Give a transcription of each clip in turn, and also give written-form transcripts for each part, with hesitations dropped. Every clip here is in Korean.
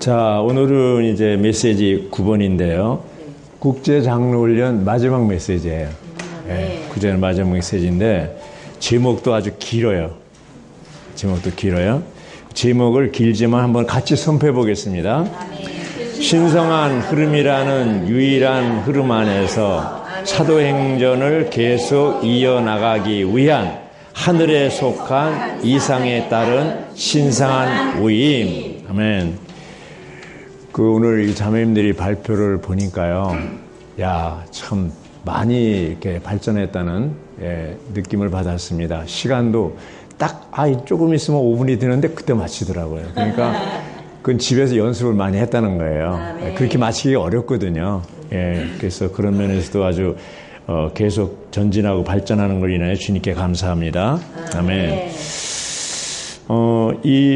자, 오늘은 이제 메시지 9번인데요. 국제장로훈련 마지막 메시지예요. 네. 그제는 마지막 메시지인데 제목도 아주 길어요. 제목을 길지만 한번 같이 선포해 보겠습니다. 신성한 흐름이라는 유일한 흐름 안에서 사도행전을 계속 이어나가기 위한 하늘에 속한 이상에 따른 신성한 우임. 아멘. 오늘 이 자매님들이 발표를 보니까요. 야, 참 많이 이렇게 발전했다는 느낌을 받았습니다. 시간도 딱, 조금 있으면 5분이 되는데 그때 마치더라고요. 그러니까 그건 집에서 연습을 많이 했다는 거예요. 그렇게 마치기 어렵거든요. 그래서 그런 면에서도 아주 계속 전진하고 발전하는 걸 인하여 주님께 감사합니다. 아멘.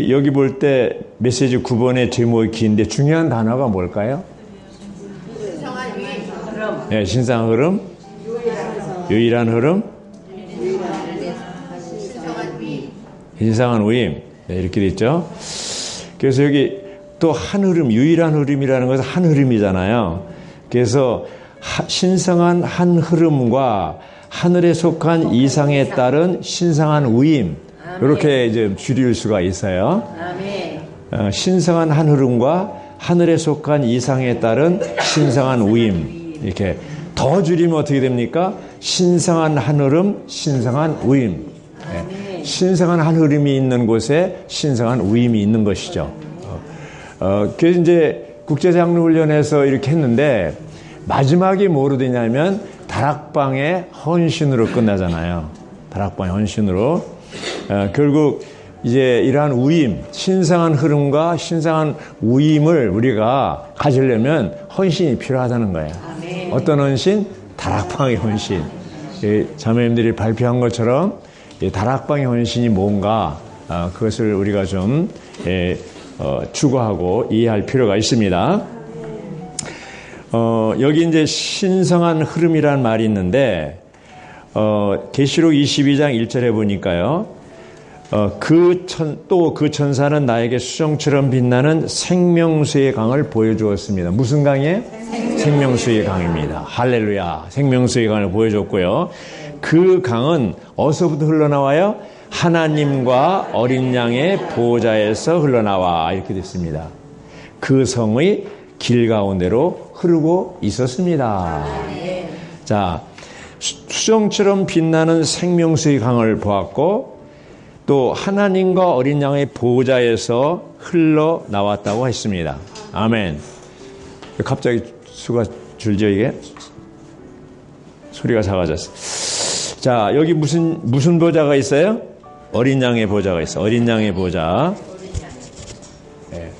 여기 볼 때 메시지 9번의 제목이 긴데 중요한 단어가 뭘까요? 신성한 흐름. 네, 신성한 흐름. 유일한 흐름. 신성한 우임. 네, 이렇게 돼 있죠. 그래서 여기 또 한 흐름, 유일한 흐름이라는 것은 한 흐름이잖아요. 그래서 신성한 한 흐름과 하늘에 속한 이상에 따른 신성한 우임. 이렇게 이제 줄일 수가 있어요. 신성한 한 흐름과 하늘에 속한 이상에 따른 신성한 우임. 이렇게 더 줄이면 어떻게 됩니까? 신성한 한 흐름, 신성한 우임. 신성한 한 흐름이 있는 곳에 신성한 우임이 있는 것이죠. 그래서 이제 국제장로훈련에서 이렇게 했는데 마지막이 뭐로 되냐면 다락방의 헌신으로 끝나잖아요. 다락방의 헌신으로. 결국 이제 이러한 우임, 신성한 흐름과 신성한 우임을 우리가 가지려면 헌신이 필요하다는 거예요. 아멘. 어떤 헌신? 다락방의 헌신. 자매님들이 발표한 것처럼 다락방의 헌신이 뭔가 그것을 우리가 좀 추구하고 이해할 필요가 있습니다. 여기 이제 신성한 흐름이라는 말이 있는데 계시록 22장 1절에 보니까요. 그 천사는 나에게 수정처럼 빛나는 생명수의 강을 보여주었습니다. 무슨 강이에요? 생명수의 강입니다. 할렐루야. 생명수의 강을 보여줬고요. 그 강은 어디서부터 흘러나와요? 하나님과 어린 양의 보호자에서 흘러나와 이렇게 됐습니다. 그 성의 길 가운데로 흐르고 있었습니다. 자, 수정처럼 빛나는 생명수의 강을 보았고 또 하나님과 어린 양의 보호자에서 흘러나왔다고 했습니다. 아멘. 갑자기 수가 줄죠 이게? 소리가 작아졌어. 자, 여기 무슨 보좌가 있어요? 어린 양의 보좌가 있어. 어린 양의 보좌. 네.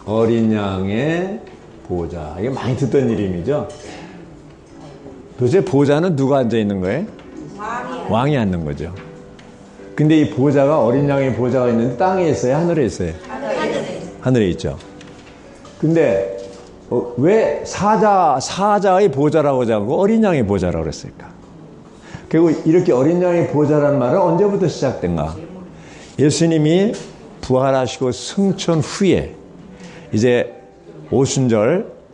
어린 양의 보좌. 이게 많이 듣던 이름이죠. 도대체 보좌는 누가 앉아 있는 거예요? 왕이 앉는 거죠. 근데 이 보좌가 어린 양의 보좌가 있는데 땅에 있어요? 하늘에 있어요? 하늘에 있죠. 근데 왜 사자의 보좌라고 하고 어린 양의 보좌라고 그랬을까? 그리고 이렇게 어린 양의 보좌라는 말은 언제부터 시작된가? 예수님이 부활하시고 승천 후에 이제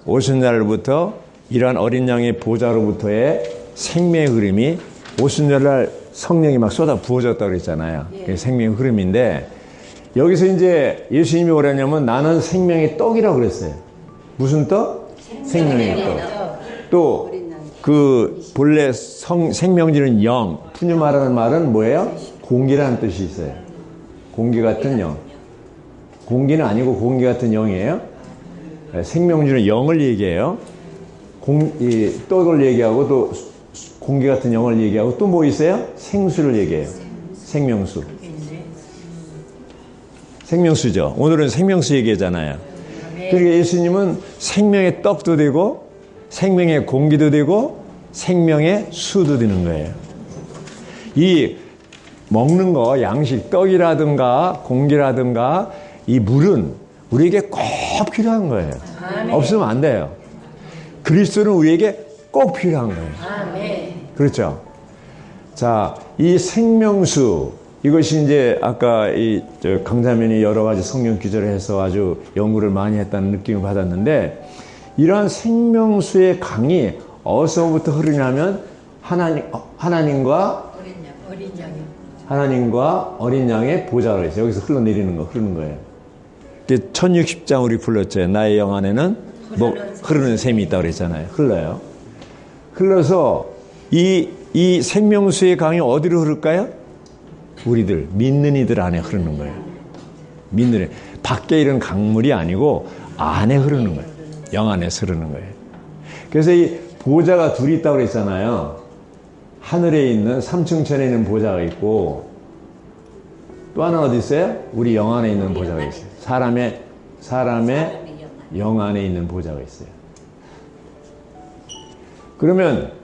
오순절부터 이러한 어린 양의 보좌로부터의 생명의 흐름이 오순절날 성령이 막 쏟아 부어졌다고 그랬잖아요. 그게 생명의 흐름인데 여기서 이제 예수님이 뭐랬냐면 나는 생명의 떡이라고 그랬어요. 무슨 떡? 생명의 떡. 또 그 본래 생명지는 영. 푸뉴 말하는 말은 뭐예요? 공기라는 뜻이 있어요. 공기 같은 영. 공기는 아니고 공기 같은 영이에요. 생명주는 영을 얘기해요. 이 떡을 얘기하고 또 공기 같은 영을 얘기하고 또 뭐 있어요? 생수를 얘기해요. 생명수. 생명수죠. 오늘은 생명수 얘기하잖아요. 그러니까 예수님은 생명의 떡도 되고 생명의 공기도 되고 생명의 수도 되는 거예요. 이 먹는 거, 양식, 떡이라든가 공기라든가 이 물은 우리에게 꼭 필요한 거예요. 없으면 안 돼요. 그리스도는 우리에게 꼭 필요한 거예요. 그렇죠? 자, 이 생명수, 이것이 이제 아까 강자면이 여러 가지 성경 기절을 해서 아주 연구를 많이 했다는 느낌을 받았는데, 이러한 생명수의 강이 어디서부터 흐르냐면 하나님과 어린 양의 보좌가 있어요. 여기서 흐르는 거예요. 1060장 우리 불렀죠. 나의 영 안에는 뭐 흐르는 샘이 있다고 그랬잖아요. 흘러서 이 생명수의 강이 어디로 흐를까요? 우리들, 믿는 이들 안에 흐르는 거예요. 믿는, 밖에 이런 강물이 아니고 안에 흐르는 거예요. 영 안에서 흐르는 거예요. 그래서 이 보좌가 둘이 있다고 그랬잖아요. 하늘에 있는 3층천에 있는 보좌가 있고, 또 하나 어디 있어요? 우리 영 안에 있는 보좌가 있어요. 사람의 영 안에 있는 보좌가 있어요. 그러면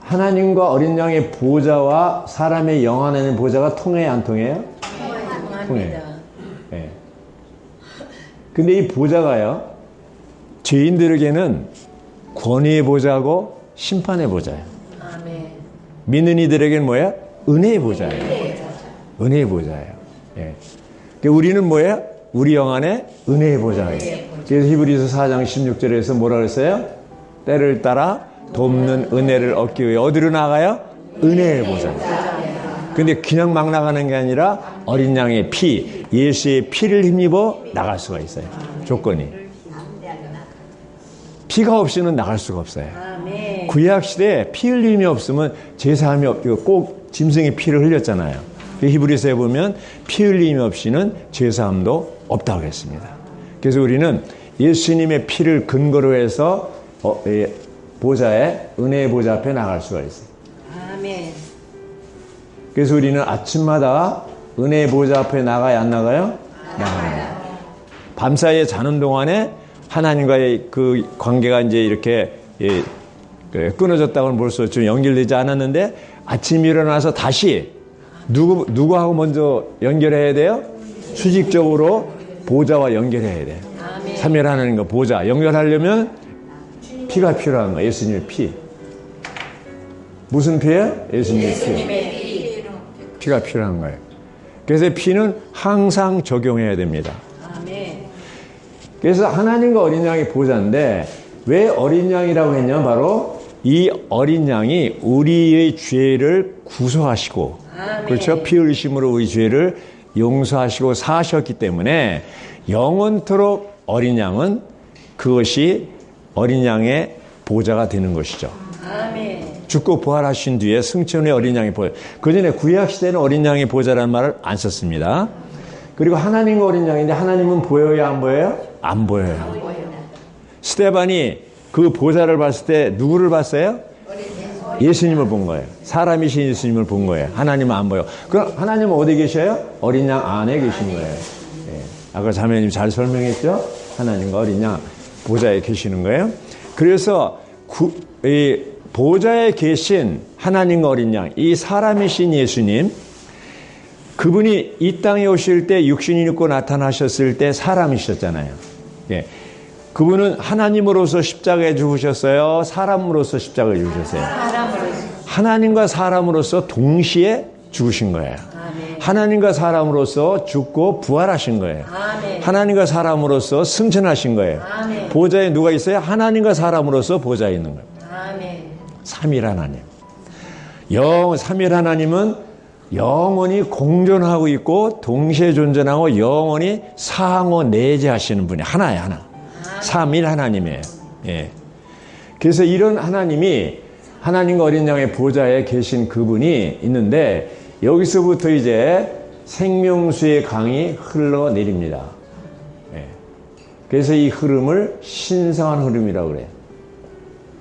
하나님과 어린 양의 보좌와 사람의 영 안에 있는 보좌가 통해요, 안 통해요? 통해요. 네. 근데 이 보좌가요, 죄인들에게는 권위의 보좌고 심판의 보좌예요. 믿는 이들에게는 뭐예요? 은혜의 보좌예요. 은혜의 보좌예요. 예. 그러니까 우리는 뭐예요? 우리 영 안에 은혜의 보좌가 있어요. 그래서 히브리서 4장 16절에서 뭐라 그랬어요? 때를 따라 돕는 은혜를 얻기 위해 어디로 나가요? 은혜의 보좌. 근데 그냥 막 나가는 게 아니라 어린 양의 피, 예수의 피를 힘입어 나갈 수가 있어요. 조건이. 피가 없이는 나갈 수가 없어요. 구약 시대에 피 흘림이 없으면 제사함이 없고, 꼭 짐승의 피를 흘렸잖아요. 히브리서에 보면 피 흘림이 없이는 제사함도 없다고 했습니다. 그래서 우리는 예수님의 피를 근거로 해서 보좌에, 은혜의 보좌 앞에 나갈 수가 있어요. 아멘. 그래서 우리는 아침마다 은혜의 보좌 앞에 나가야 안 나가요? 나가요. 밤사이에 자는 동안에 하나님과의 그 관계가 이제 이렇게 끊어졌다고는 볼 수 없지만 연결되지 않았는데, 아침 일어나서 다시 누구하고 먼저 연결해야 돼요? 수직적으로 보좌와 연결해야 돼요. 삼위일 하나님과 보좌 연결하려면 피가 필요한 거예요. 예수님의 피. 무슨 피예요? 예수님의 피. 피가 필요한 거예요. 그래서 피는 항상 적용해야 됩니다. 그래서 하나님과 어린 양이 보좌인데, 왜 어린 양이라고 했냐면 바로 이 어린 양이 우리의 죄를 구속하시고, 그렇죠? 피 흘리심으로 우리 죄를 용서하시고 사하셨기 때문에 영원토록 어린 양은 그것이 어린 양의 보좌가 되는 것이죠. 죽고 부활하신 뒤에 승천의 어린 양의 보좌. 그 전에 구약 시대는 어린 양의 보좌라는 말을 안 썼습니다. 그리고 하나님과 어린 양인데, 하나님은 보여요, 안 보여요? 안 보여요. 스데반이 그 보좌를 봤을 때 누구를 봤어요? 예수님을 본 거예요. 사람이신 예수님을 본 거예요. 하나님은 안 보여. 그럼 하나님은 어디 계셔요? 어린 양 안에 계신 거예요. 예. 아까 자매님 잘 설명했죠? 하나님과 어린 양 보좌에 계시는 거예요. 그래서 이 보좌에 계신 하나님과 어린 양, 이 사람이신 예수님, 그분이 이 땅에 오실 때 육신이 입고 나타나셨을 때 사람이셨잖아요. 예. 그분은 하나님으로서 십자가에 죽으셨어요? 사람으로서 십자가에 죽으셨어요? 하나님과 사람으로서 동시에 죽으신 거예요. 하나님과 사람으로서 죽고 부활하신 거예요. 하나님과 사람으로서 승천하신 거예요. 보좌에 누가 있어요? 하나님과 사람으로서 보좌에 있는 거예요. 삼위일 하나님. 삼위일 하나님은 영원히 공존하고 있고 동시에 존재하고 영원히 상호 내재하시는 분이 하나예요, 하나. 삼위일 하나님이에요. 예. 그래서 이런 하나님이 하나님과 어린 양의 보좌에 계신 그분이 있는데, 여기서부터 이제 생명수의 강이 흘러내립니다. 예. 그래서 이 흐름을 신성한 흐름이라고 그래요.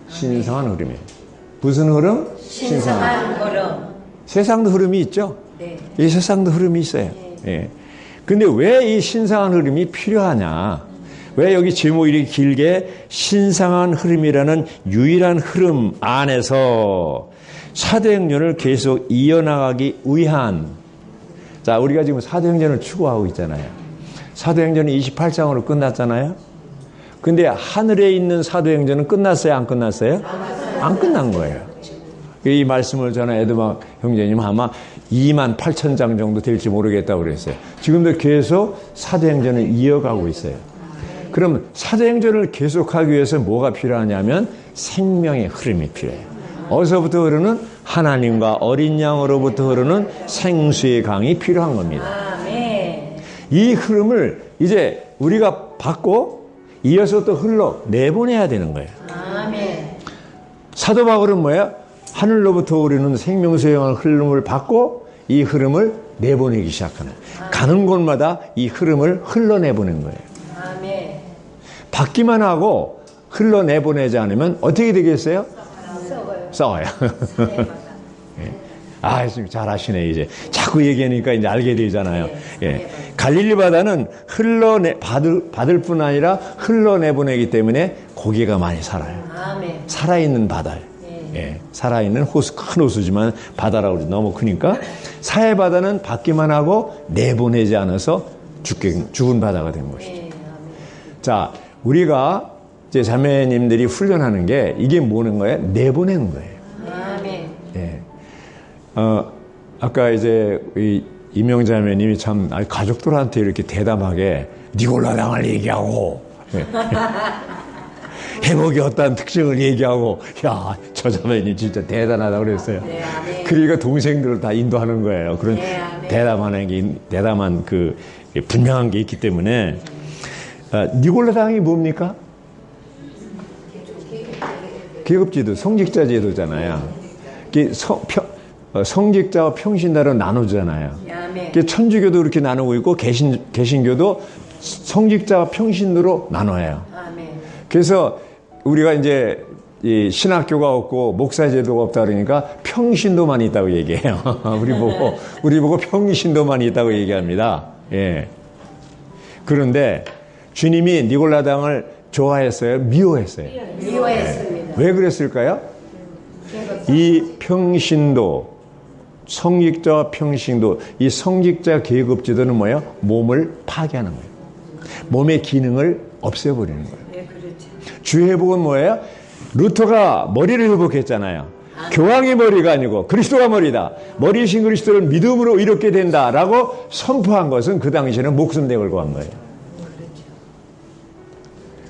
신성한 흐름이에요. 무슨 흐름? 신성한 흐름. 세상도 흐름이 있죠? 네. 이 세상도 흐름이 있어요. 예. 근데 왜 이 신성한 흐름이 필요하냐? 왜 여기 제목이 이렇게 길게 신성한 흐름이라는 유일한 흐름 안에서 사도행전을 계속 이어나가기 위한, 자, 우리가 지금 사도행전을 추구하고 있잖아요. 사도행전이 28장으로 끝났잖아요. 근데 하늘에 있는 사도행전은 끝났어요? 안 끝났어요? 안 끝난 거예요. 이 말씀을 저는 에드막 형제님 아마 28,000장 정도 될지 모르겠다고 그랬어요. 지금도 계속 사도행전을 이어가고 있어요. 그럼 사도행전을 계속하기 위해서 뭐가 필요하냐면 생명의 흐름이 필요해요. 어디서부터 흐르는? 하나님과 어린 양으로부터 흐르는 생수의 강이 필요한 겁니다. 이 흐름을 이제 우리가 받고 이어서 또 흘러 내보내야 되는 거예요. 사도 바울은 뭐예요? 하늘로부터 우리는 생명수의 흐름을 받고 이 흐름을 내보내기 시작하는 거예요. 가는 곳마다 이 흐름을 흘러내보낸 거예요. 받기만 하고 흘러내보내지 않으면 어떻게 되겠어요? 썩어요. 아, 잘 아시네, 이제. 자꾸 얘기하니까 이제 알게 되잖아요. 예. 갈릴리 바다는 받을 뿐 아니라 흘러내보내기 때문에 고기가 많이 살아요. 살아있는 바다예요. 예. 살아있는 호수, 큰 호수지만 바다라고 그러죠. 너무 크니까. 사해 바다는 받기만 하고 내보내지 않아서 죽은 바다가 된 것이죠. 자, 우리가 이제 자매님들이 훈련하는 게 이게 뭐는 거예요? 내보내는 거예요. 예. 아까 이제 이명자매님이 참 가족들한테 이렇게 대담하게 니골라 당을 얘기하고 회복이 어떤 특징을 얘기하고 야, 저 자매님 진짜 대단하다고 그랬어요. 그러니까 동생들을 다 인도하는 거예요. 그런 대담한 그 분명한 게 있기 때문에 니골라 당이 뭡니까? 계급제도, 성직자 제도잖아요. 성직자와 평신자로 나누잖아요. 천주교도 그렇게 나누고 있고 개신교도 성직자와 평신으로 나눠요. 그래서 우리가 이제 이 신학교가 없고 목사 제도가 없다 그러니까 평신도만 있다고 얘기해요. 우리 보고 평신도만 있다고 얘기합니다. 예. 그런데 주님이 니골라당을 좋아했어요? 미워했어요? 미워했습니다. 예. 왜 그랬을까요? 이 평신도, 성직자와 평신도, 이 성직자 계급제도는 뭐예요? 몸을 파괴하는 거예요. 몸의 기능을 없애버리는 거예요. 네, 그렇죠. 주회복은 뭐예요? 루터가 머리를 회복했잖아요. 교황의 머리가 아니고 그리스도가 머리다. 머리이신 그리스도를 믿음으로 이롭게 된다라고 선포한 것은 그 당시에는 목숨 내걸고 한 거예요.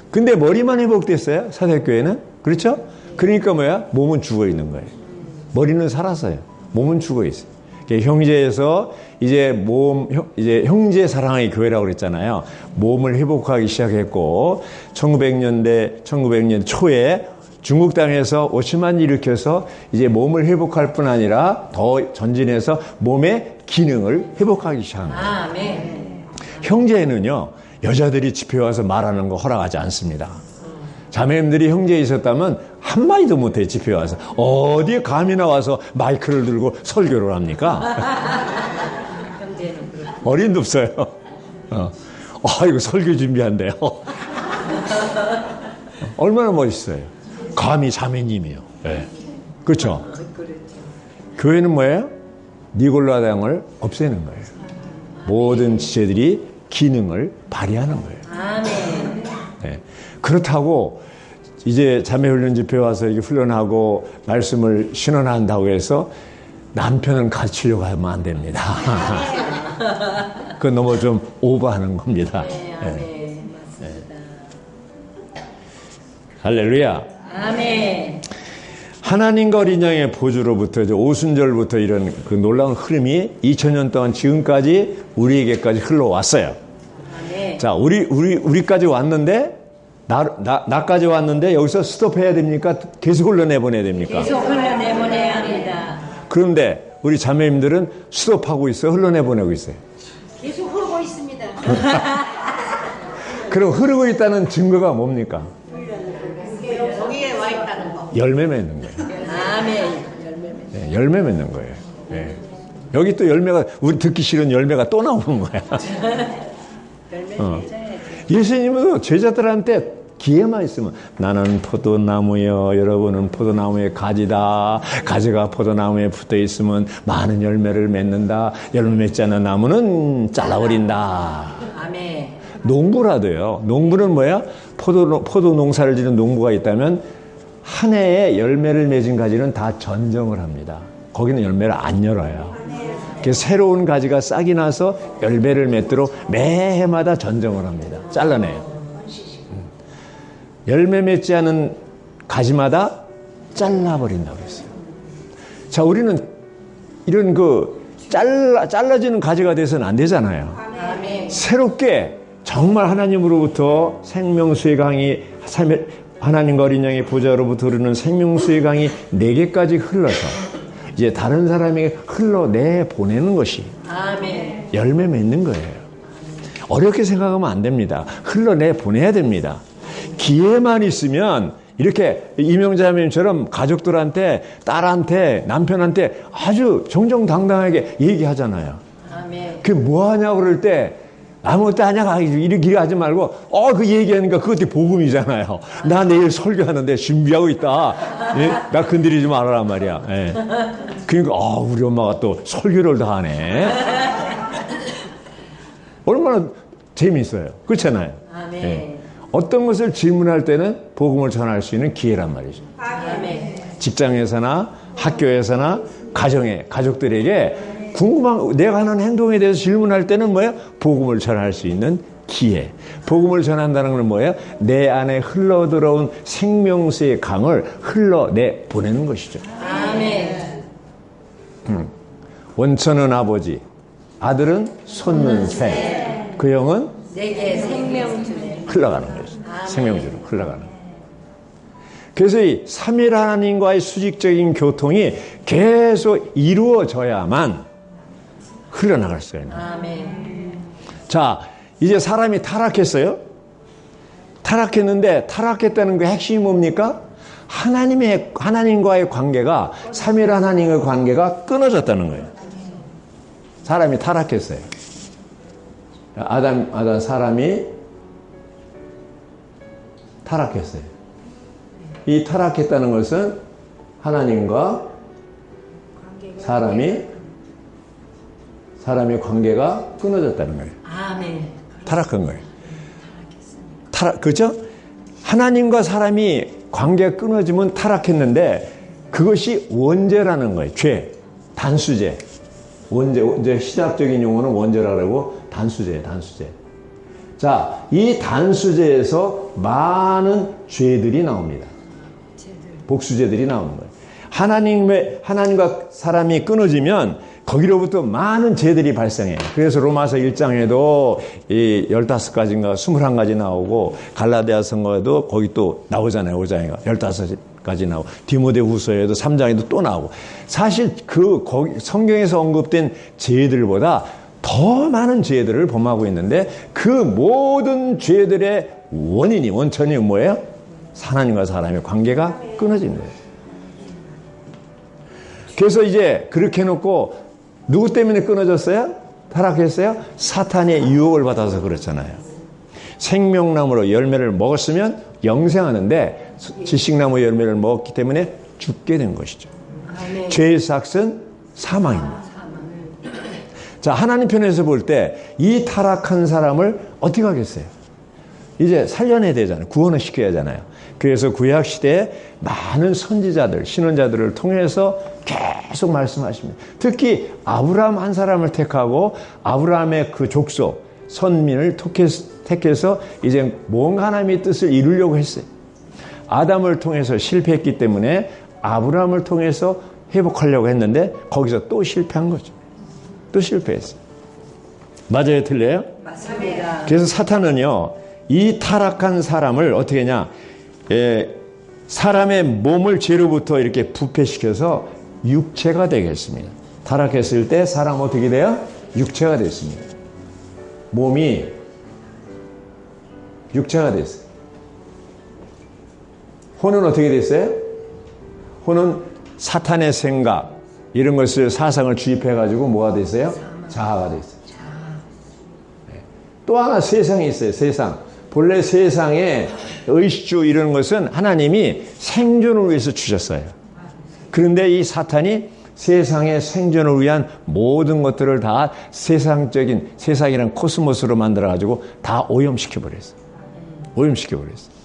근데 머리만 회복됐어요? 사대교회는? 그렇죠? 그러니까 뭐야? 몸은 죽어 있는 거예요. 머리는 살았어요. 몸은 죽어 있어요. 형제에서 이제 이제 형제 사랑의 교회라고 그랬잖아요. 몸을 회복하기 시작했고, 1900년 초에 중국 땅에서 오스만이 일으켜서 이제 몸을 회복할 뿐 아니라 더 전진해서 몸의 기능을 회복하기 시작한 거예요. 아, 네. 형제는요, 여자들이 집회 와서 말하는 거 허락하지 않습니다. 자매님들이 형제에 있었다면 한마디도 못해. 집회 와서 어디에 감히 나와서 마이크를 들고 설교를 합니까? 어린도 없어요. 이거 설교 준비한대요. 얼마나 멋있어요. 감히 자매님이요. 네. 그렇죠? 교회는 뭐예요? 니골라당을 없애는 거예요. 모든 지체들이 기능을 발휘하는 거예요. 아멘. 네. 그렇다고 이제 자매훈련 집회 와서 이렇게 훈련하고 말씀을 신원한다고 해서 남편은 가르치려고 하면 안 됩니다. 그건 너무 좀 오버하는 겁니다. 네, 아멘. 네. 맞습니다. 네. 할렐루야. 아멘. 하나님과 어린 양의 보좌로부터 이제 오순절부터 이런 그 놀라운 흐름이 2000년 동안 지금까지 우리에게까지 흘러왔어요. 아멘. 자, 우리까지 왔는데 나까지 왔는데 여기서 스톱해야 됩니까? 계속 흘러내보내야 됩니까? 계속 흘러내보내야 합니다. 그런데 우리 자매님들은 스톱하고 있어요? 흘러내보내고 있어요? 계속 흐르고 있습니다. 그럼 흐르고 있다는 증거가 뭡니까? 여기에 와 있다는 거. 열매 맺는 거예요. 아멘. 네, 열매 맺는 거예요. 네. 여기 또 열매가, 우리 듣기 싫은 열매가 또 나오는 거야. 예수님은 제자들한테 기회만 있으면 나는 포도나무여 여러분은 포도나무의 가지다. 가지가 포도나무에 붙어 있으면 많은 열매를 맺는다. 열매 맺지 않는 나무는 잘라버린다. 아멘. 농부라도요. 농부는 뭐야? 포도 농사를 지는 농부가 있다면 한 해에 열매를 맺은 가지는 다 전정을 합니다. 거기는 열매를 안 열어요. 그래서 새로운 가지가 싹이 나서 열매를 맺도록 매해마다 전정을 합니다. 잘라내요. 열매 맺지 않은 가지마다 잘라버린다고 했어요. 자, 우리는 이런 잘라지는 가지가 돼서는 안 되잖아요. 아멘. 새롭게 정말 하나님으로부터 생명수의 강이, 하나님과 어린 양의 보좌로부터 흐르는 생명수의 강이 내게까지 흘러서 이제 다른 사람에게 흘러내보내는 것이 아멘. 열매 맺는 거예요. 어렵게 생각하면 안 됩니다. 흘러내보내야 됩니다. 기회만 있으면 이렇게 이명자매님처럼 가족들한테, 딸한테, 남편한테 아주 정정당당하게 얘기하잖아요. 아멘. 그게 뭐 하냐고 그럴 때 아무것도 아냐 이렇게 하지 말고 그 얘기하니까 그것도 복음이잖아요. 나 내일 설교하는데 준비하고 있다. 예? 나 건드리지 말아란 말이야. 예. 그러니까 우리 엄마가 또 설교를 다 하네. 얼마나 재미있어요. 그렇잖아요. 아멘. 예. 어떤 것을 질문할 때는 복음을 전할 수 있는 기회란 말이죠. 아멘. 직장에서나 학교에서나 가족들에게 궁금한, 내가 하는 행동에 대해서 질문할 때는 뭐예요? 복음을 전할 수 있는 기회. 복음을 전한다는 건 뭐예요? 내 안에 흘러들어온 생명수의 강을 흘러내 보내는 것이죠. 아멘. 원천은 아버지, 아들은 솟는 새, 그 영은 내게 생명 주네. 흘러가는 거죠. 생명주로 흘러가는. 그래서 이 삼일 하나님과의 수직적인 교통이 계속 이루어져야만 흘러나갈 수가 있는 거예요. 아멘. 자, 이제 사람이 타락했어요. 타락했는데 타락했다는 그 핵심이 뭡니까? 하나님과의 관계가, 삼일 하나님의 관계가 끊어졌다는 거예요. 사람이 타락했어요. 아담 사람이 타락했어요. 이 타락했다는 것은 하나님과 사람의 관계가 끊어졌다는 거예요. 아멘. 타락한 거예요. 그죠? 하나님과 사람이 관계가 끊어지면 타락했는데 그것이 원죄라는 거예요. 죄, 단수죄. 원죄, 시작적인 용어는 원죄라고 하고 단수죄예요. 단수죄. 자, 이 단수죄에서 많은 죄들이 나옵니다. 복수죄들이 나오는 거예요. 하나님과 사람이 끊어지면 거기로부터 많은 죄들이 발생해요. 그래서 로마서 1장에도 이 15가지인가 21가지 나오고, 갈라디아서에도 거기 또 나오잖아요. 5장에 15가지 나오고, 디모데후서에도 3장에도 또 나오고. 사실 거기 성경에서 언급된 죄들보다 더 많은 죄들을 범하고 있는데, 그 모든 죄들의 원천이 뭐예요? 하나님과 사람의 관계가 끊어진 거예요. 그래서 이제 그렇게 해놓고 누구 때문에 끊어졌어요? 타락했어요? 사탄의 유혹을 받아서 그렇잖아요. 생명나무로 열매를 먹었으면 영생하는데 지식나무 열매를 먹었기 때문에 죽게 된 것이죠. 아멘. 죄의 삭은 사망입니다. 자, 하나님 편에서 볼 때 이 타락한 사람을 어떻게 하겠어요? 이제 살려내야 되잖아요. 구원을 시켜야 하잖아요. 그래서 구약시대에 많은 선지자들, 신원자들을 통해서 계속 말씀하십니다. 특히 아브라함 한 사람을 택하고 아브라함의 그 족속, 선민을 택해서 이제 뭔가 하나님의 뜻을 이루려고 했어요. 아담을 통해서 실패했기 때문에 아브라함을 통해서 회복하려고 했는데 거기서 또 실패한 거죠. 또 실패했어요. 맞아요? 틀려요? 맞습니다. 그래서 사탄은요, 이 타락한 사람을 어떻게 하냐, 사람의 몸을 죄로부터 이렇게 부패시켜서 육체가 되겠습니다. 타락했을 때 사람 어떻게 돼요? 육체가 됐습니다. 몸이 육체가 됐어요. 혼은 어떻게 됐어요? 혼은 사탄의 생각, 이런 것을, 사상을 주입해가지고 뭐가 됐어요? 자아가 됐어요. 또 하나 세상이 있어요. 세상. 본래 세상에 의식주 이런 것은 하나님이 생존을 위해서 주셨어요. 그런데 이 사탄이 세상의 생존을 위한 모든 것들을 다 세상이란 코스모스로 만들어가지고 다 오염시켜버렸어요. 오염시켜버렸어요.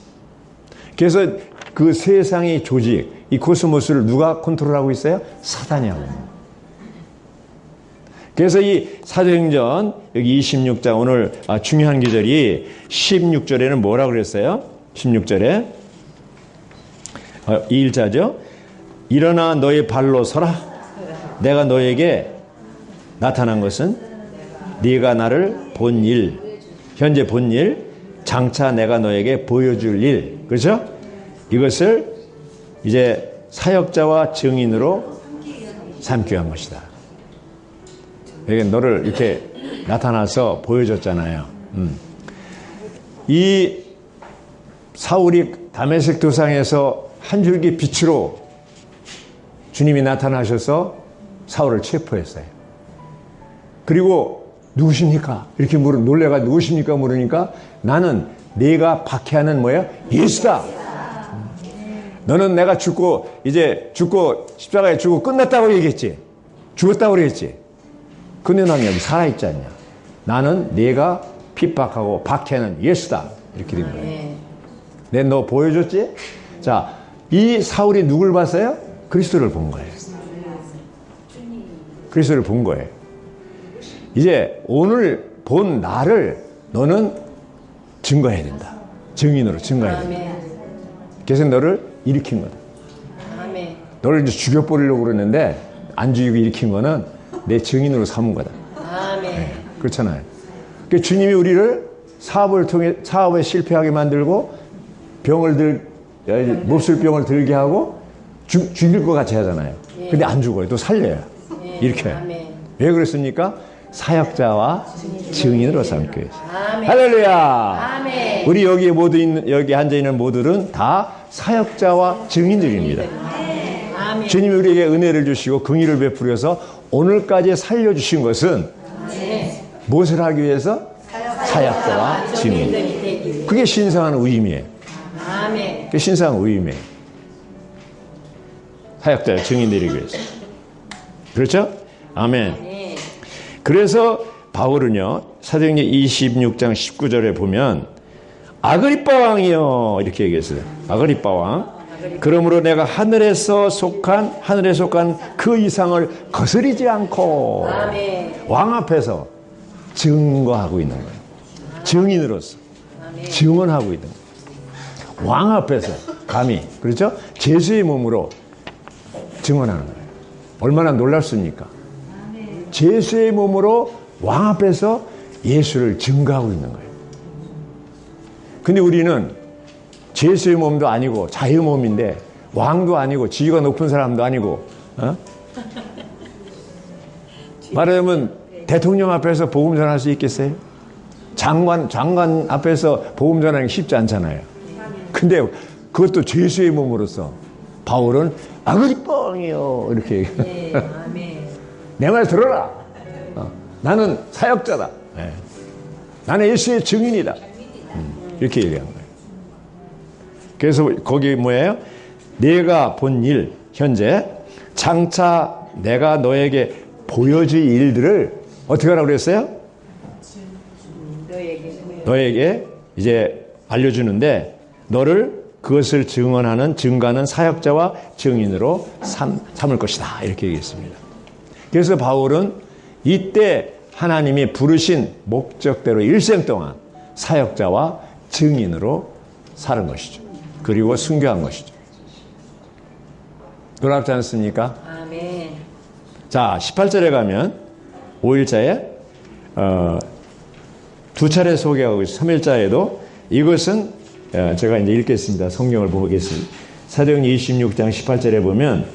그래서 그 세상의 조직, 이 코스모스를 누가 컨트롤하고 있어요? 사단이 하고 있는 거예요. 그래서 이 사도행전 여기 26장 오늘 중요한 구절이 16절에는 뭐라고 그랬어요? 16절에 이 일자죠. 일어나 너의 발로 서라. 내가 너에게 나타난 것은 네가 나를 본 일, 현재 본 일, 장차 내가 너에게 보여줄 일. 그렇죠? 이것을 이제 사역자와 증인으로 삼기 위한 것이다. 이게 너를 이렇게 나타나서 보여줬잖아요. 이 사울이 다메섹 도상에서 한 줄기 빛으로 주님이 나타나셔서 사울을 체포했어요. 그리고 누구십니까? 이렇게 놀래가 누구십니까? 물으니까 나는 네가 박해하는 뭐야? 예수다. 너는 내가 죽고 십자가에 죽고 끝났다고 얘기했지. 죽었다고 그랬지. 근데 난 여기 살아있지 않냐. 나는 네가 핍박하고 박해하는 예수다. 이렇게 된 거예요. 내 너 보여줬지? 자, 이 사울이 누굴 봤어요? 그리스도를 본 거예요. 그리스도를 본 거예요. 이제 오늘 본 나를 너는 증거해야 된다. 증인으로 증거해야 된다. 그래서 너를 일으킨 거다. 너를 이제 죽여버리려고 그러는데 안 죽이고 일으킨 거는 내 증인으로 삼은 거다. 네, 그렇잖아요. 그러니까 주님이 우리를 사업에 실패하게 만들고 몹쓸 병을 들게 하고 죽일 것 같이 하잖아요. 근데 안 죽어요. 또 살려요. 이렇게. 왜 그랬습니까? 사역자와 증인으로 삼기 위해서. 할렐루야. 우리 여기 앉아 있는 모두는 다 사역자와 증인들입니다. 주님이 우리에게 은혜를 주시고 긍휼을 베풀어서 오늘까지 살려주신 것은 무엇을 하기 위해서? 사역자와 증인. 그게 신성한 의미예요. 그게 신성한 의미예요. 사역자와 증인들이기 위해서. 그렇죠? 아멘. 그래서 바울은요, 사도행전 26장 19절에 보면 아그리빠 왕이요 이렇게 얘기했어요. 아그리빠 왕. 그러므로 내가 하늘에 속한 그 이상을 거스리지 않고 왕 앞에서 증거하고 있는 거예요. 증인으로서 증언하고 있는 거예요. 왕 앞에서 감히, 그렇죠? 제수의 몸으로 증언하는 거예요. 얼마나 놀랍습니까? 제수의 몸으로 왕 앞에서 예수를 증거하고 있는 거예요. 근데 우리는 제수의 몸도 아니고 자유의 몸인데 왕도 아니고 지위가 높은 사람도 아니고 말하자면 대통령 앞에서 복음 전할 수 있겠어요? 장관 앞에서 복음 전하는 게 쉽지 않잖아요. 근데 그것도 제수의 몸으로서 바울은 아그리빵이요 이렇게 얘기해요. 내 말 들어라. 나는 사역자다. 나는 예수의 증인이다. 이렇게 얘기한 거예요. 그래서 거기 뭐예요? 내가 본 일, 현재 장차 내가 너에게 보여줄 일들을 어떻게 하라고 그랬어요? 너에게 이제 알려주는데 너를 그것을 증거하는 사역자와 증인으로 삼을 것이다. 이렇게 얘기했습니다. 그래서 바울은 이때 하나님이 부르신 목적대로 일생 동안 사역자와 증인으로 사는 것이죠. 그리고 순교한 것이죠. 놀랍지 않습니까? 아멘. 자, 18절에 가면 5일자에 두 차례 소개하고 있어요. 3일자에도 이것은 제가 이제 읽겠습니다. 성경을 보겠습니다. 사도행전 26장 18절에 보면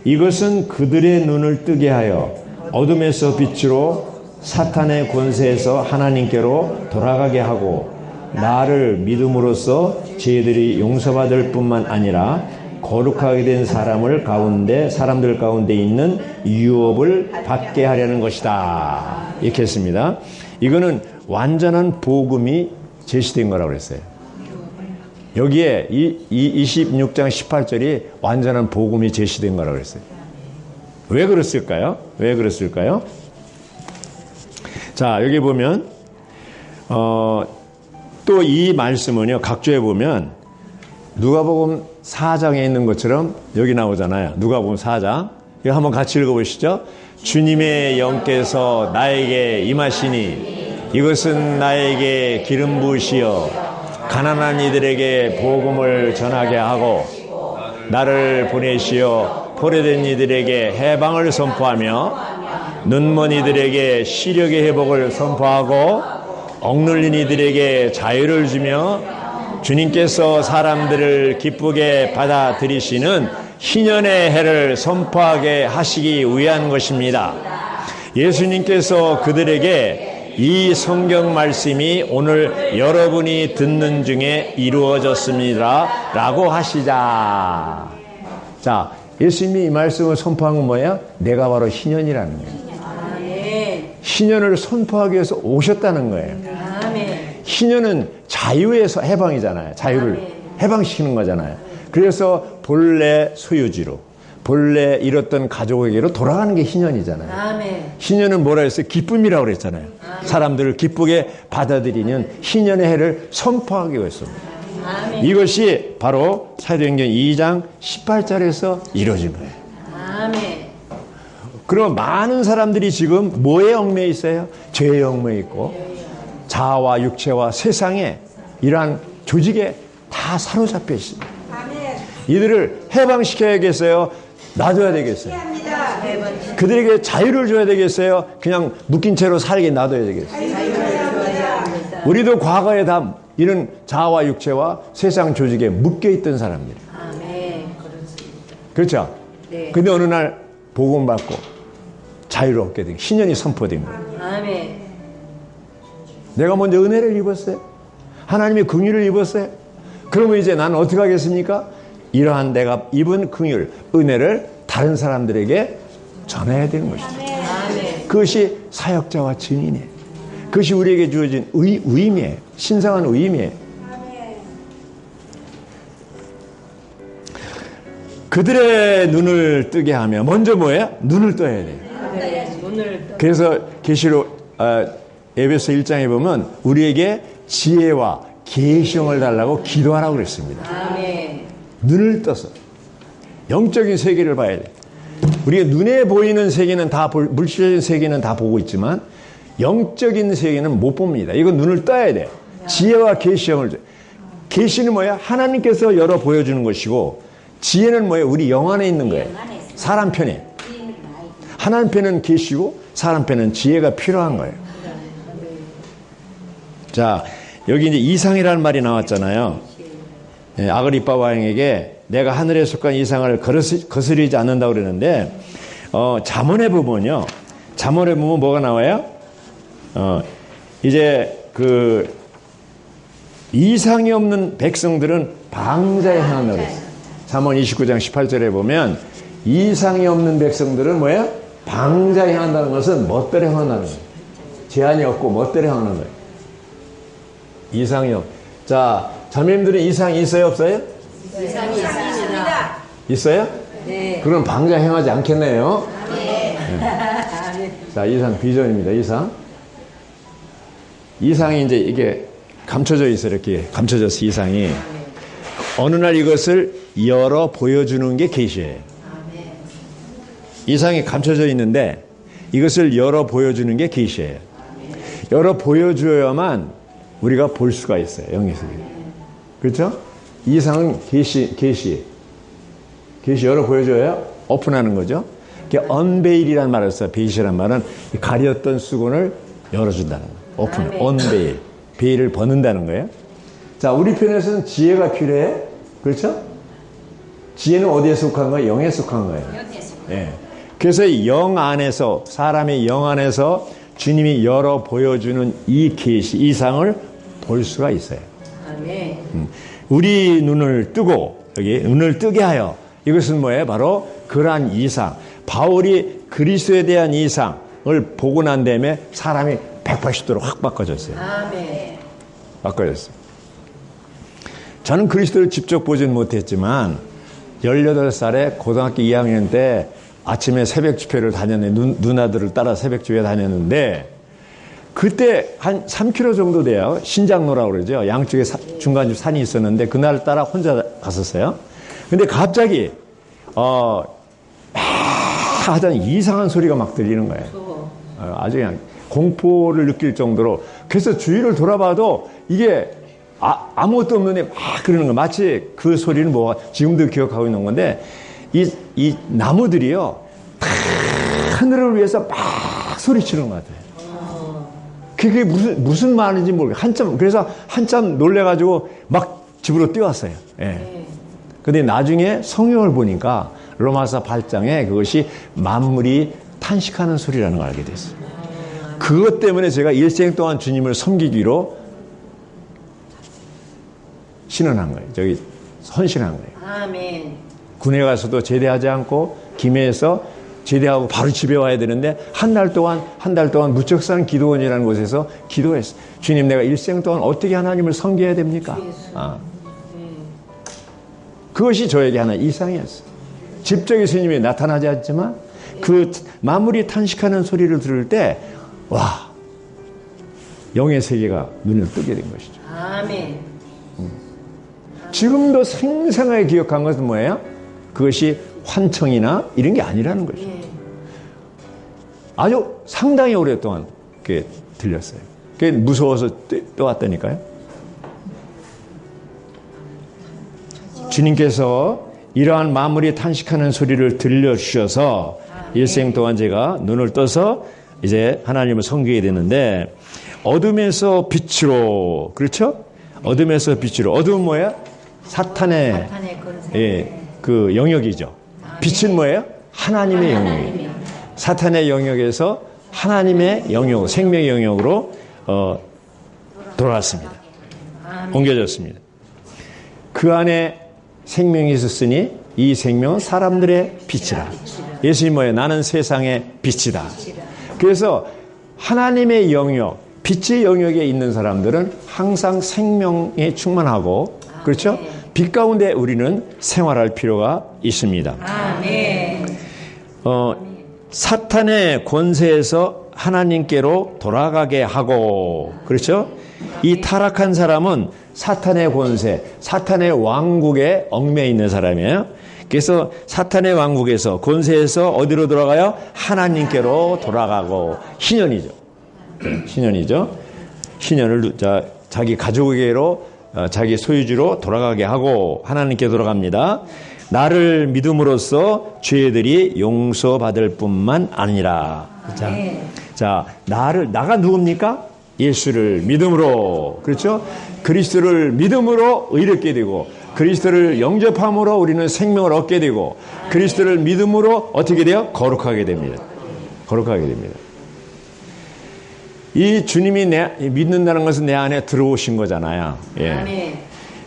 이것은 그들의 눈을 뜨게 하여 어둠에서 빛으로 사탄의 권세에서 하나님께로 돌아가게 하고 나를 믿음으로써 죄들이 용서받을 뿐만 아니라 거룩하게 된 사람들 가운데 있는 유업을 받게 하려는 것이다. 이렇게 했습니다. 이거는 완전한 복음이 제시된 거라고 그랬어요. 여기에 이 26장 18절이 완전한 복음이 제시된 거라고 그랬어요. 왜 그랬을까요? 왜 그랬을까요? 자, 여기 보면 또 이 말씀은요, 각조에 보면 누가복음 4장에 있는 것처럼 여기 나오잖아요. 누가복음 4장. 이거 한번 같이 읽어보시죠. 주님의 영께서 나에게 임하시니 이것은 나에게 기름 부으시어 가난한 이들에게 복음을 전하게 하고 나를 보내시어 포로된 이들에게 해방을 선포하며 눈먼 이들에게 시력의 회복을 선포하고 억눌린 이들에게 자유를 주며 주님께서 사람들을 기쁘게 받아들이시는 희년의 해를 선포하게 하시기 위한 것입니다. 예수님께서 그들에게 이 성경 말씀이 오늘 여러분이 듣는 중에 이루어졌습니다 라고 하시자. 자, 예수님이 이 말씀을 선포한 건 뭐예요? 내가 바로 희년이라는 거예요. 희년을 선포하기 위해서 오셨다는 거예요. 희년은 자유에서 해방이잖아요. 자유를 해방시키는 거잖아요. 그래서 본래 소유지로, 본래 잃었던 가족에게로 돌아가는 게 희년이잖아요. 희년은 뭐라 했어요? 기쁨이라고 그랬잖아요. 사람들을 기쁘게 받아들이는 희년의 해를 선포하기 위해서입니다. 이것이 바로 사도행전 2장 18절에서 이루어진 거예요. 그럼 많은 사람들이 지금 뭐에 얽매여 있어요? 죄에 얽매여 있고 자아와 육체와 세상에 이러한 조직에 다 사로잡혀 있습니다. 이들을 해방시켜야겠어요? 놔둬야 되겠어요? 그들에게 자유를 줘야 되겠어요? 그냥 묶인 채로 살게 놔둬야 되겠어요? 우리도 과거에 다 이런 자아와 육체와 세상 조직에 묶여있던 사람들. 그렇죠? 근데 어느 날 복음 받고 자유를 얻게 된 희년이 선포된 거예요. 내가 먼저 은혜를 입었어요. 하나님의 긍휼을 입었어요. 그러면 이제 나는 어떻게 하겠습니까? 이러한 내가 입은 긍휼, 은혜를 다른 사람들에게 전해야 되는 것이죠. 그것이 사역자와 증인이에요. 그것이 우리에게 주어진 의미예요. 신성한 의미예요. 그들의 눈을 뜨게 하며 먼저 뭐예요? 눈을 떠야 돼요. 그래서 계시록 에베소 1장에 보면 우리에게 지혜와 계시형을 달라고 기도하라고 그랬습니다. 눈을 떠서 영적인 세계를 봐야 돼요. 우리가 눈에 보이는 세계는 다 물질적인 세계는 다 보고 있지만 영적인 세계는 못 봅니다. 이건 눈을 떠야 돼요. 지혜와 계시형을. 계시는 뭐야? 하나님께서 열어 보여주는 것이고 지혜는 뭐예요? 우리 영 안에 있는 거예요. 사람 편에. 하나님 편은 계시고 사람 편은 지혜가 필요한 거예요. 자, 여기 이제 이상이라는 말이 나왔잖아요. 아그리빠 왕에게 내가 하늘에 속한 이상을 거스르지 않는다고 그러는데 잠언에 보면요. 잠언에 보면 뭐가 나와요? 이제 그 이상이 없는 백성들은 방자에 행한다고 그랬어요. 잠언 29장 18절에 보면 이상이 없는 백성들은 뭐예요? 방자에 행한다는 것은 멋대로 행한다는 거예요. 제한이 없고 멋대로 행하는 거예요. 이상이 없. 자, 자매님들은 이상이 있어요, 없어요? 이상이 있습니다. 있어요? 네. 그럼 방자 행하지 않겠네요. 네. 자, 이상 비전입니다. 이상이 이제 이게 감춰져 있어요. 이렇게 감춰져서 이상이. 어느 날 이것을 열어 보여주는 게 계시예요. 이상이 감춰져 있는데 이것을 열어 보여주는 게 계시예요. 열어 보여줘야만 우리가 볼 수가 있어요. 영의 세계. 그렇죠? 이상은 계시 열어 보여줘야 오픈하는 거죠. 언베일이라는 말을 써요. 베이시라는 말은 가렸던 수건을 열어준다는 거예요. 오픈, 언베일. 베일을 벗는다는 거예요. 자, 우리 편에서는 지혜가 필요해. 그렇죠? 지혜는 어디에 속한 거예요? 영에 속한 거예요. 네. 그래서 영 안에서, 사람의 영 안에서 주님이 열어 보여주는 이 계시, 이상을 볼 수가 있어요. 우리 눈을 뜨고, 여기 눈을 뜨게 하여, 이것은 뭐예요? 바로 그러한 이상. 바울이 그리스도에 대한 이상을 보고 난 다음에 사람이 180도로 확 바꿔졌어요. 바꿔졌어요. 저는 그리스도를 직접 보진 못했지만 18살에 고등학교 2학년 때 아침에 새벽 집회를 다녔는데 누나들을 따라 새벽 집회 다녔는데 그때 한 3km 정도 돼요. 신장로라고 그러죠. 양쪽에 중간에 산이 있었는데 그날따라 혼자 갔었어요. 근데 갑자기 하여튼 이상한 소리가 막 들리는 거예요. 아주 그냥 공포를 느낄 정도로. 그래서 주위를 돌아봐도 이게 아무것도 없는데 막 그러는 거예요. 마치 그 소리는 지금도 기억하고 있는 건데 이 나무들이요 하늘을 위해서 막 소리치는 것 같아요. 그게 무슨 말인지 모르겠어요. 그래서 한참 놀래가지고 막 집으로 뛰어왔어요. 예. 근데 나중에 성경을 보니까 로마서 8장에 그것이 만물이 탄식하는 소리라는 걸 알게 됐어요. 그것 때문에 제가 일생 동안 주님을 섬기기로 신원한 거예요. 헌신한 거예요. 아멘. 군에 가서도 제대하지 않고 김해에서 제대하고 바로 집에 와야 되는데 한 달 동안 무척산 기도원이라는 곳에서 기도했어요. 주님, 내가 일생 동안 어떻게 하나님을 섬겨야 됩니까? 그것이 저에게 하나 이상이었어요. 직접 예수님이 나타나지 않지만 그 만물이 탄식하는 소리를 들을 때 와, 영의 세계가 눈을 뜨게 된 것이죠. 아멘. 지금도 생생하게 기억한 것은 뭐예요? 그것이 환청이나 이런 게 아니라는 거죠. 아주 상당히 오랫동안 그게 들렸어요. 그게 무서워서 또 왔다니까요. 주님께서 이러한 만물이 탄식하는 소리를 들려주셔서 일생 동안 제가 눈을 떠서 이제 하나님을 섬기게 되는데 어둠에서 빛으로, 그렇죠? 어둠에서 빛으로. 어둠은 뭐예요? 사탄의 그 영역이죠. 빛은 뭐예요? 하나님의 영역이에요. 사탄의 영역에서 하나님의 영역, 생명의 영역으로 돌아왔습니다. 옮겨졌습니다. 그 안에 생명이 있었으니 이 생명은 사람들의 빛이라. 예수님 뭐예요? 나는 세상의 빛이다. 그래서 하나님의 영역, 빛의 영역에 있는 사람들은 항상 생명에 충만하고, 그렇죠? 빛 가운데 우리는 생활할 필요가 있습니다. 아멘. 사탄의 권세에서 하나님께로 돌아가게 하고, 그렇죠? 이 타락한 사람은 사탄의 권세, 사탄의 왕국에 얽매여 있는 사람이에요. 그래서 사탄의 왕국에서, 권세에서 어디로 돌아가요? 하나님께로 돌아가고, 신현이죠. 신현이죠. 신현을 자기 가족에게로, 자기 소유주로 돌아가게 하고 하나님께 돌아갑니다. 나를 믿음으로써 죄들이 용서받을 뿐만 아니라. 자, 나가 누굽니까? 예수를 믿음으로, 그렇죠? 그리스도를 믿음으로 의롭게 되고, 그리스도를 영접함으로 우리는 생명을 얻게 되고, 그리스도를 믿음으로 어떻게 돼요? 거룩하게 됩니다. 거룩하게 됩니다. 이 주님이 믿는다는 것은 내 안에 들어오신 거잖아요. 예.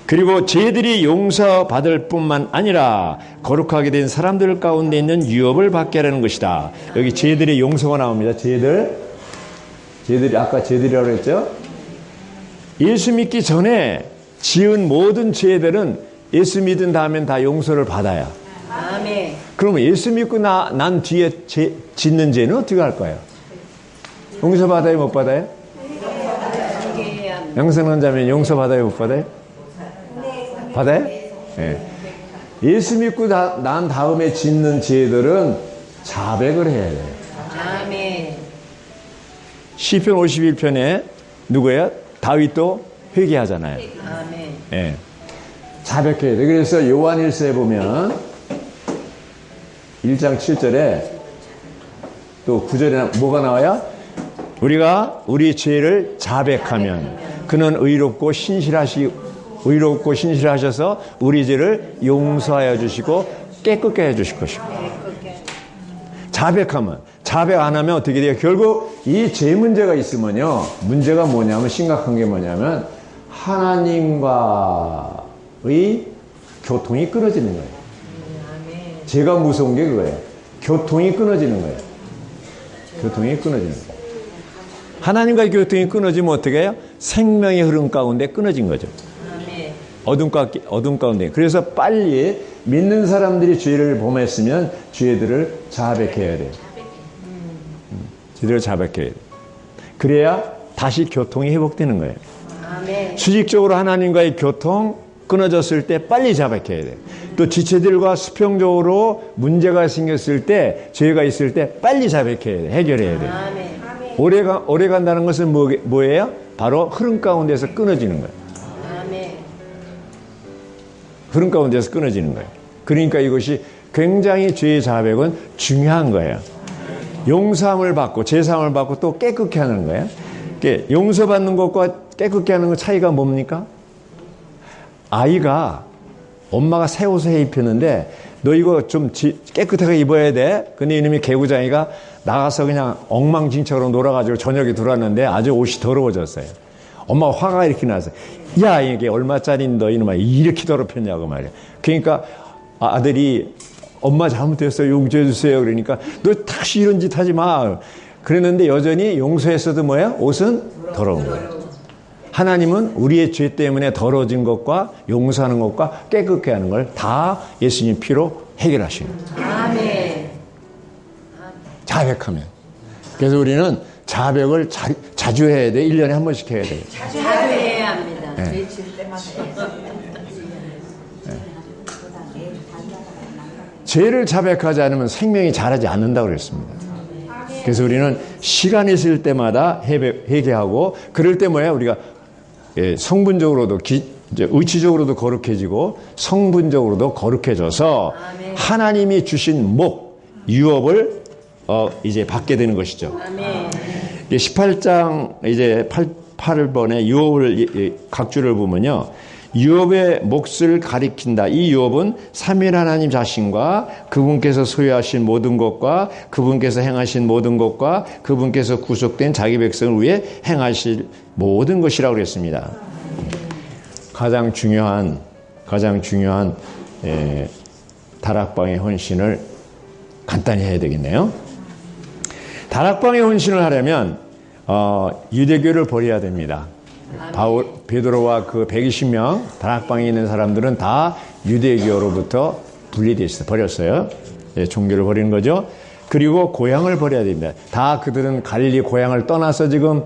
그리고 죄들이 용서받을 뿐만 아니라 거룩하게 된 사람들 가운데 있는 유업을 받게 하는 것이다. 여기 죄들의 용서가 나옵니다. 죄들이 아까 죄들이라고 했죠? 예수 믿기 전에 지은 모든 죄들은 예수 믿은 다음엔 다 용서를 받아야. 아멘. 그러면 예수 믿고 난 뒤에 짓는 죄는 어떻게 할 거예요? 용서 받아요, 못 받아요? 영생한 자면 용서 받아요, 못 받아요? 받아요? 예. 예수 믿고 난 다음에 짓는 죄들은 자백을 해야 돼요. 아멘. 시편 51편에 누구예요? 다윗도 회개하잖아요. 아멘. 예. 자백해야 돼요. 그래서 요한일서에 보면 1장 7절에 또 9절에 뭐가 나와요? 우리가 우리 죄를 자백하면 그는 의롭고 신실하셔서 우리 죄를 용서하여 주시고 깨끗게 해 주실 것이고. 자백하면, 자백 안 하면 어떻게 돼요? 결국 이 죄 문제가 있으면요, 문제가 뭐냐면, 심각한 게 뭐냐면 하나님과의 교통이 끊어지는 거예요. 죄가 무서운 게 그거예요. 교통이 끊어지는 거예요. 교통이 끊어지는 거예요. 하나님과의 교통이 끊어지면 어떻게 해요? 생명의 흐름 가운데 끊어진 거죠. 어둠 가운데. 그래서 빨리 믿는 사람들이 죄를 범했으면 죄들을 자백해야 돼요. 죄들을 자백해야 돼요. 그래야 다시 교통이 회복되는 거예요. 아멘. 수직적으로 하나님과의 교통 끊어졌을 때 빨리 자백해야 돼요. 또 지체들과 수평적으로 문제가 생겼을 때, 죄가 있을 때 빨리 자백해야 돼요. 해결해야 돼요. 아멘. 오래 간다는 것은 뭐예요? 바로 흐름 가운데서 끊어지는 거예요. 아멘. 흐름 가운데서 끊어지는 거예요. 그러니까 이것이 굉장히 죄의 자백은 중요한 거예요. 용서함을 받고 제사함을 받고 또 깨끗게 하는 거예요. 용서받는 것과 깨끗게 하는 것 차이가 뭡니까? 아이가 엄마가 새 옷을 입혔는데 너 이거 좀 깨끗하게 입어야 돼. 근데 이놈이 개구장이가 나가서 그냥 엉망진창으로 놀아가지고 저녁에 들어왔는데 아주 옷이 더러워졌어요. 엄마가 화가 이렇게 났어요. 야, 이게 얼마짜리인데 너 이놈아 이렇게 더럽혔냐고 말이야. 그러니까 아들이 엄마 잘못했어요. 용서해 주세요. 그러니까 너 다시 이런 짓 하지 마. 그랬는데 여전히 용서했어도 뭐야? 옷은 더러운 거예요. 하나님은 우리의 죄 때문에 더러워진 것과 용서하는 것과 깨끗게 하는 걸 다 예수님 피로 해결하시는 거예요. 아멘. 자백하면. 그래서 우리는 자백을 자주 해야 돼. 1년에 한 번씩 해야 돼요. 자주 해야 합니다. 네. 죄를 자백하지 않으면 생명이 자라지 않는다고 그랬습니다. 그래서 우리는 시간 있을 때마다 회개하고 그럴 때 뭐예요? 우리가 성분적으로도 의치적으로도 거룩해지고 성분적으로도 거룩해져서 하나님이 주신 목, 유업을 이제 받게 되는 것이죠. 아멘. 18장 이제 8번의 유업을 각주를 보면요. 유업의 몫을 가리킨다. 이 유업은 삼위일 하나님 자신과 그분께서 소유하신 모든 것과 그분께서 행하신 모든 것과 그분께서 구속된 자기 백성을 위해 행하실 모든 것이라고 그랬습니다. 가장 중요한 다락방의 헌신을 간단히 해야 되겠네요. 다락방의 헌신을 하려면 유대교를 버려야 됩니다. 베드로와 그 120명 다락방에 있는 사람들은 다 유대교로부터 분리되어 있어요. 버렸어요. 종교를 버리는 거죠. 그리고 고향을 버려야 됩니다. 다 그들은 갈릴리 고향을 떠나서 지금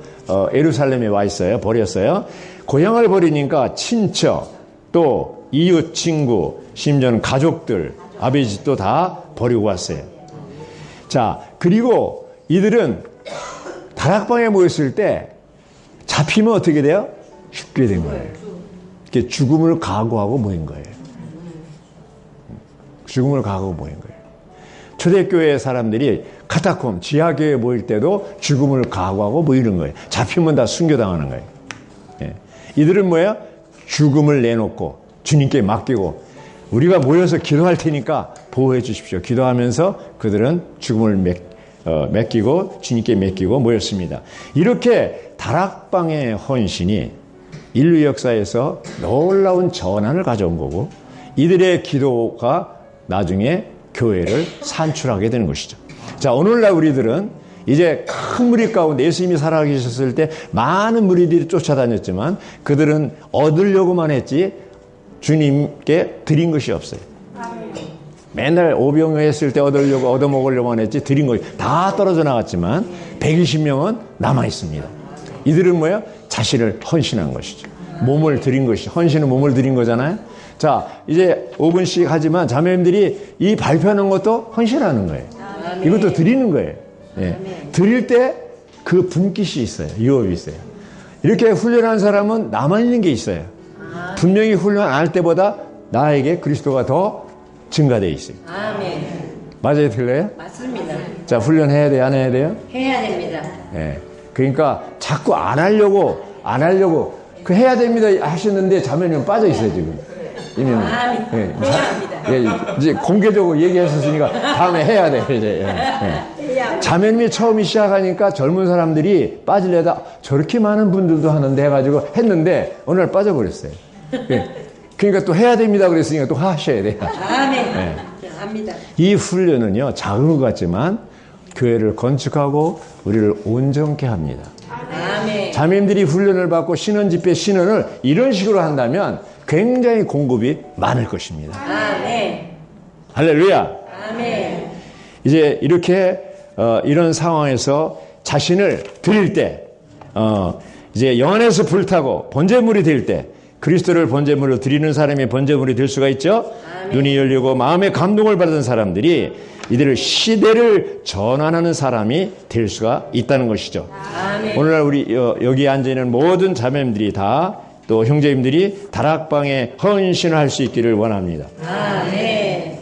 예루살렘에 와 있어요. 버렸어요. 고향을 버리니까 친척, 또 이웃, 친구, 심지어는 가족들, 아버지 집도 다 버리고 왔어요. 자, 그리고 이들은 다락방에 모였을 때 잡히면 어떻게 돼요? 죽게 된 거예요. 이렇게 죽음을 각오하고 모인 거예요. 죽음을 각오하고 모인 거예요. 초대교회 사람들이 카타콤, 지하교회에 모일 때도 죽음을 각오하고 모이는 거예요. 잡히면 다 순교당하는 거예요. 예. 이들은 뭐예요? 죽음을 내놓고 주님께 맡기고 우리가 모여서 기도할 테니까 보호해 주십시오. 기도하면서 그들은 죽음을 맡기고 주님께 맡기고 모였습니다. 이렇게 다락방의 헌신이 인류 역사에서 놀라운 전환을 가져온 거고 이들의 기도가 나중에 교회를 산출하게 되는 것이죠. 자, 오늘날 우리들은 이제 큰 무리 가운데 예수님이 살아계셨을 때 많은 무리들이 쫓아다녔지만 그들은 얻으려고만 했지 주님께 드린 것이 없어요. 맨날 오병이했을 때 얻어먹으려고만 했지 드린 것이 다 떨어져 나갔지만 120명은 남아있습니다. 이들은 뭐예요? 자신을 헌신한 것이죠. 몸을 드린 것이 헌신은 몸을 드린 거잖아요. 자, 이제 5분씩 하지만 자매님들이 이 발표하는 것도 헌신하는 거예요. 이것도 드리는 거예요. 예. 드릴 때 그 분깃이 있어요. 유업이 있어요. 이렇게 훈련한 사람은 남아있는 게 있어요. 분명히 훈련 안 할 때보다 나에게 그리스도가 더 증가되어 있어요. 아멘. 맞아요, 틀려요? 맞습니다. 자, 훈련해야 돼요, 안 해야 돼요? 해야 됩니다. 예. 그러니까 자꾸 안 하려고 그 해야 됩니다 하시는데 자매님 빠져 있어요 지금. 이미 해야 합니다. 예, 이제 공개적으로 얘기하셨으니까 다음에 해야 돼 이제. 예. 자매님이 처음에 시작하니까 젊은 사람들이 빠지려다 저렇게 많은 분들도 하는데 해가지고 했는데 어느 날 빠져버렸어요. 예. 그러니까 또 해야 됩니다 그랬으니까 또 하셔야 돼요. 아멘. 예. 합니다. 이 훈련은요 작은 것 같지만 교회를 건축하고 우리를 온전케 합니다. 아멘. 자매님들이 훈련을 받고 신원 집회 신원을 이런 식으로 한다면 굉장히 공급이 많을 것입니다. 아멘. 할렐루야. 아멘. 이제 이렇게 이런 상황에서 자신을 드릴 때 이제 영안에서 불타고 번제물이 될 때 그리스도를 번제물로 드리는 사람이 번제물이 될 수가 있죠. 눈이 열리고 마음의 감동을 받은 사람들이 이들을 시대를 전환하는 사람이 될 수가 있다는 것이죠. 오늘날 우리 여기 앉아있는 모든 자매님들이 다 또 형제님들이 다락방에 헌신을 할 수 있기를 원합니다. 아멘.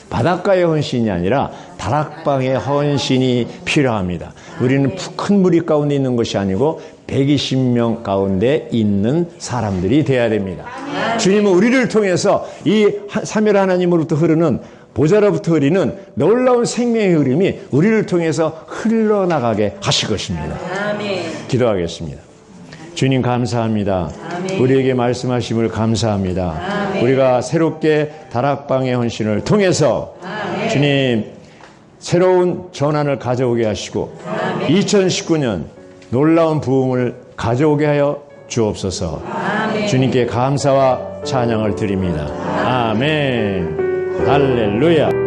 바닷가의 헌신이 아니라 다락방의 헌신이 필요합니다. 우리는 큰 무리 가운데 있는 것이 아니고 120명 가운데 있는 사람들이 돼야 됩니다. 주님은 우리를 통해서 이 삼위일 하나님으로부터 흐르는 보좌로부터 흐르는 놀라운 생명의 흐름이 우리를 통해서 흘러나가게 하실 것입니다. 아멘. 기도하겠습니다. 주님 감사합니다. 아멘. 우리에게 말씀하심을 감사합니다. 아멘. 우리가 새롭게 다락방의 헌신을 통해서 아멘. 주님 새로운 전환을 가져오게 하시고 2019년 놀라운 부흥을 가져오게 하여 주옵소서. 아멘. 주님께 감사와 찬양을 드립니다. 아멘. 할렐루야.